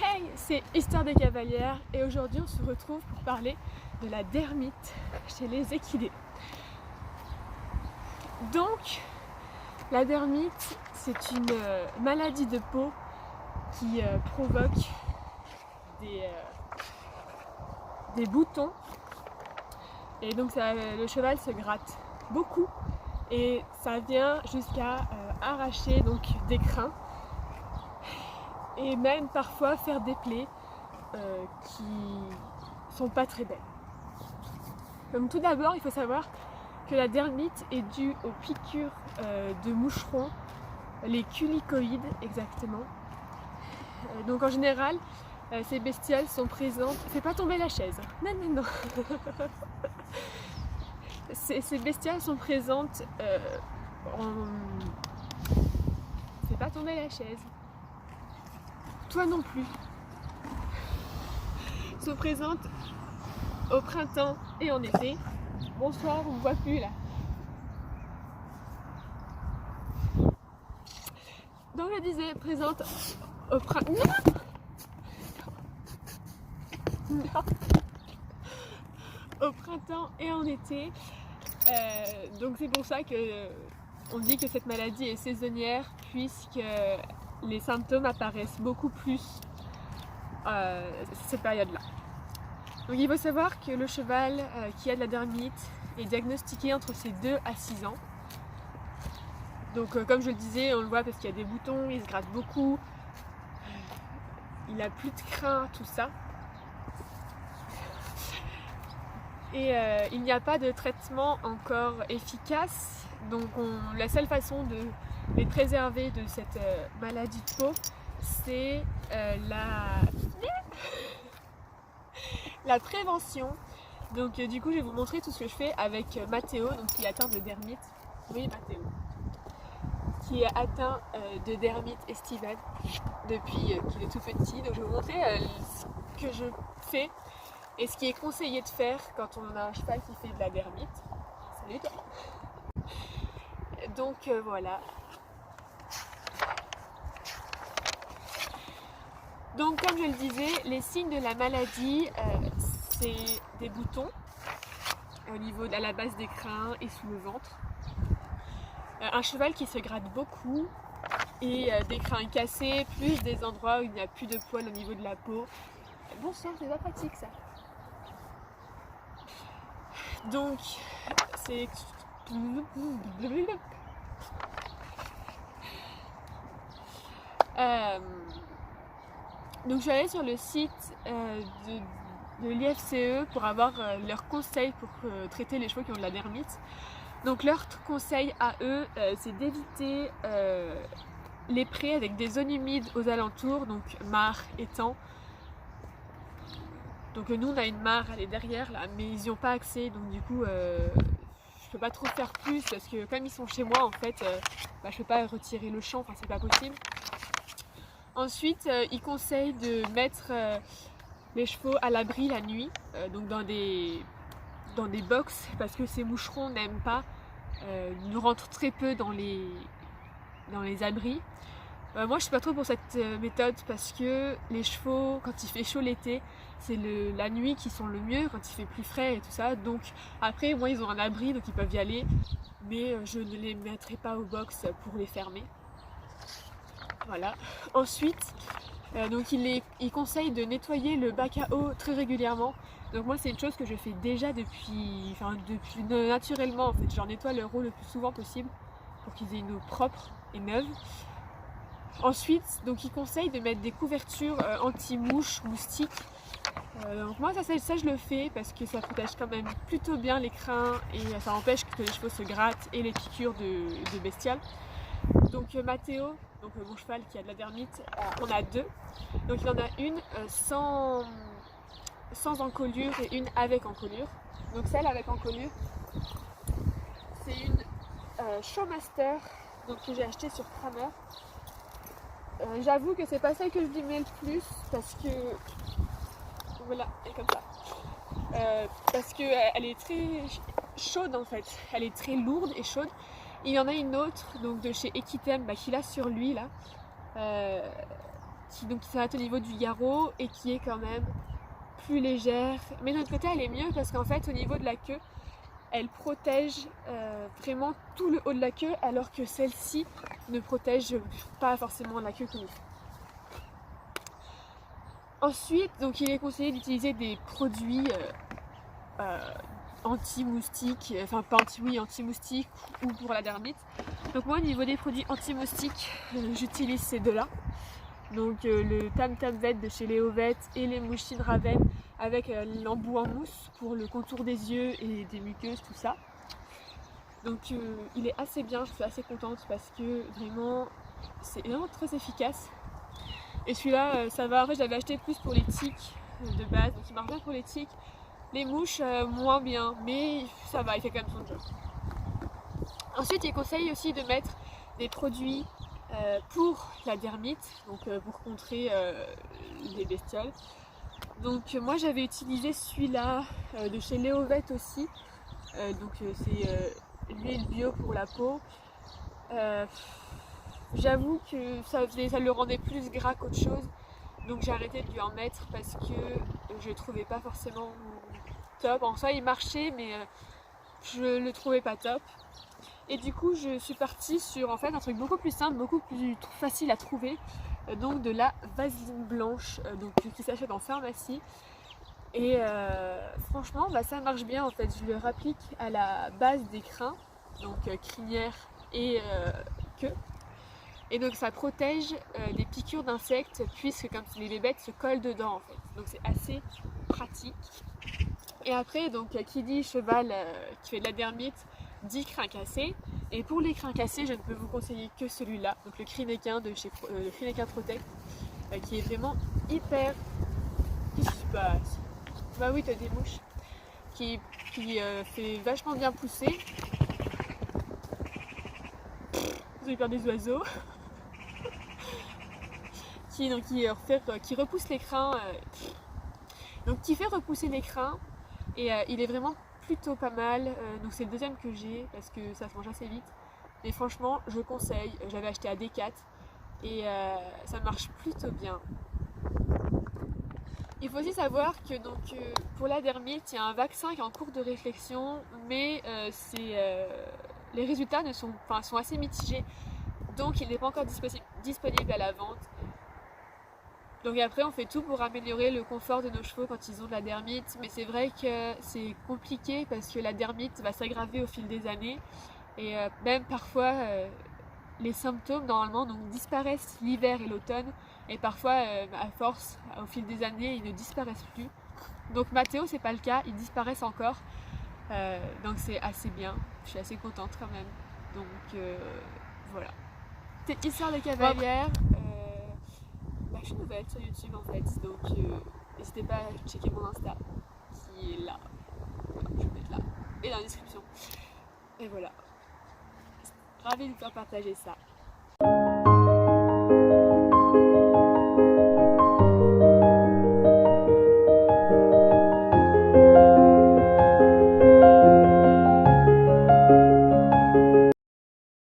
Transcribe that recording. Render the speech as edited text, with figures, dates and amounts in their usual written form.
Hey, c'est Histoire des Cavalières et aujourd'hui on se retrouve pour parler de la dermite chez les équidés. Donc, la dermite, c'est une maladie de peau qui provoque des boutons et donc le cheval se gratte beaucoup et ça vient jusqu'à arracher donc des crins et même parfois faire des plaies qui sont pas très belles. Donc tout d'abord, il faut savoir que la dermite est due aux piqûres de moucherons, les culicoïdes exactement. Donc en général, ces bestioles sont présentes... Fais pas tomber la chaise. Non. Ces bestioles sont présentes Fais pas tomber la chaise. Toi non plus. Sont présentes au printemps et en été. Bonsoir, on ne voit plus là. Donc je disais, présente au printemps. Non. Au printemps et en été. Donc c'est pour ça que on dit que cette maladie est saisonnière, puisque les symptômes apparaissent beaucoup plus cette période-là. Donc il faut savoir que le cheval qui a de la dermite est diagnostiqué entre ses 2 à 6 ans. Donc comme je le disais, on le voit parce qu'il y a des boutons, il se gratte beaucoup, il a plus de crins, tout ça. Et il n'y a pas de traitement encore efficace, donc la seule façon de les préserver de cette maladie de peau, c'est la prévention. Donc du coup je vais vous montrer tout ce que je fais avec Mathéo, donc qui est atteint de dermite. Oui, Mathéo, qui est atteint de dermite estivale depuis qu'il est tout petit. Donc je vais vous montrer ce que je fais et ce qui est conseillé de faire quand on a un cheval qui fait de la dermite. Salut toi. Donc voilà. Donc comme je le disais, les signes de la maladie, c'est des boutons au niveau à la base des crins et sous le ventre. Un cheval qui se gratte beaucoup et des crins cassés, plus des endroits où il n'y a plus de poils au niveau de la peau. Bonsoir, c'est pas pratique ça. Donc c'est... Donc je suis allée sur le site de l'IFCE pour avoir leurs conseils pour traiter les chevaux qui ont de la dermite. Donc leur conseil à eux, c'est d'éviter les prés avec des zones humides aux alentours, donc mares, étangs. Donc nous on a une mare, elle est derrière là, mais ils n'y ont pas accès, donc du coup je peux pas trop faire plus parce que comme ils sont chez moi en fait, je peux pas retirer le champ, enfin c'est pas possible. Ensuite, ils conseillent de mettre les chevaux à l'abri la nuit, donc dans des box, parce que ces moucherons n'aiment pas, nous rentrent très peu dans les abris. Moi je suis pas trop pour cette méthode parce que les chevaux, quand il fait chaud l'été, c'est la nuit qui sont le mieux, quand il fait plus frais et tout ça. Donc après, moi ils ont un abri donc ils peuvent y aller, mais je ne les mettrai pas au box pour les fermer. Voilà. Ensuite, donc il conseille de nettoyer le bac à eau très régulièrement. Donc moi c'est une chose que je fais déjà depuis naturellement en fait. Je leur nettoie leur eau le plus souvent possible pour qu'ils aient une eau propre et neuve. Ensuite, donc il conseille de mettre des couvertures anti-mouches, moustiques. Donc moi ça je le fais parce que ça protège quand même plutôt bien les crins et ça empêche que les chevaux se grattent et les piqûres de bestioles. Donc Mathéo, donc mon cheval qui a de la dermite, on a 2. Donc il en a une sans encolure et une avec encolure. Donc celle avec encolure, c'est une Showmaster donc, que j'ai acheté sur Kramer. J'avoue que c'est pas celle que je lui mets le plus parce que voilà, elle est comme ça. Parce qu'elle est très chaude en fait, elle est très lourde et chaude. Il y en a une autre donc de chez Equitem qu'il a sur lui là. donc qui s'arrête au niveau du garrot et qui est quand même plus légère. Mais d'un autre côté elle est mieux parce qu'en fait au niveau de la queue, elle protège vraiment tout le haut de la queue, alors que celle-ci ne protège pas forcément la queue comme il faut. Ensuite, donc il est conseillé d'utiliser des produits anti-moustiques, enfin pas anti-moustiques ou pour la dermite. Donc moi au niveau des produits anti-moustiques, j'utilise ces deux-là. Donc le Tam Tam Vet de chez Léo Vet et les Mouchine Raven avec l'embout en mousse pour le contour des yeux et des muqueuses, tout ça. Donc il est assez bien, je suis assez contente parce que vraiment c'est vraiment très efficace. Et celui-là ça va, en fait je l'avais acheté plus pour les tiques de base, donc il marche bien pour les tiques. Les mouches moins bien, mais ça va, il fait quand même son job. Ensuite il conseille aussi de mettre des produits pour la dermite, donc pour contrer les bestioles. Donc moi j'avais utilisé celui-là de chez Léo Vet aussi, donc c'est l'huile bio pour la peau. J'avoue que ça le rendait plus gras qu'autre chose, donc j'ai arrêté de lui en mettre parce que je le trouvais pas forcément top. En soi il marchait mais je le trouvais pas top. Et du coup je suis partie sur en fait un truc beaucoup plus simple, beaucoup plus facile à trouver, donc de la vaseline blanche donc, qui s'achète en pharmacie. Et franchement bah, ça marche bien en fait, je le rapplique à la base des crins, donc crinière et queue. Et donc ça protège des piqûres d'insectes puisque comme les bébêtes se collent dedans en fait. Donc c'est assez pratique. Et après donc qui dit cheval qui fait de la dermite dit crin cassé. Et pour les crins cassés je ne peux vous conseiller que celui-là, donc le Crinequin de chez le Crinequin Protect qui est vraiment hyper... Qu'est-ce qui se passe? Bah oui t'as des mouches. Qui fait vachement bien pousser. Vous avez peur des oiseaux. qui repousse les crins, donc qui fait repousser les crins et il est vraiment plutôt pas mal, donc c'est le deuxième que j'ai parce que ça se mange assez vite, mais franchement je conseille, j'avais acheté à Decat et ça marche plutôt bien. Il faut aussi savoir que donc, pour la dermite il y a un vaccin qui est en cours de réflexion, mais les résultats sont assez mitigés, donc il n'est pas encore disponible à la vente. Donc après on fait tout pour améliorer le confort de nos chevaux quand ils ont de la dermite, mais c'est vrai que c'est compliqué parce que la dermite va s'aggraver au fil des années et même parfois les symptômes normalement donc, disparaissent l'hiver et l'automne et parfois à force au fil des années ils ne disparaissent plus. Donc Mathéo c'est pas le cas, ils disparaissent encore, donc c'est assez bien, je suis assez contente quand même. Donc voilà. Petite histoire de cavalière. Je suis nouvelle sur YouTube en fait, donc n'hésitez pas à checker mon Insta qui est là, voilà, je vais le mettre là, et dans la description. Et voilà, ravie de vous faire partager ça.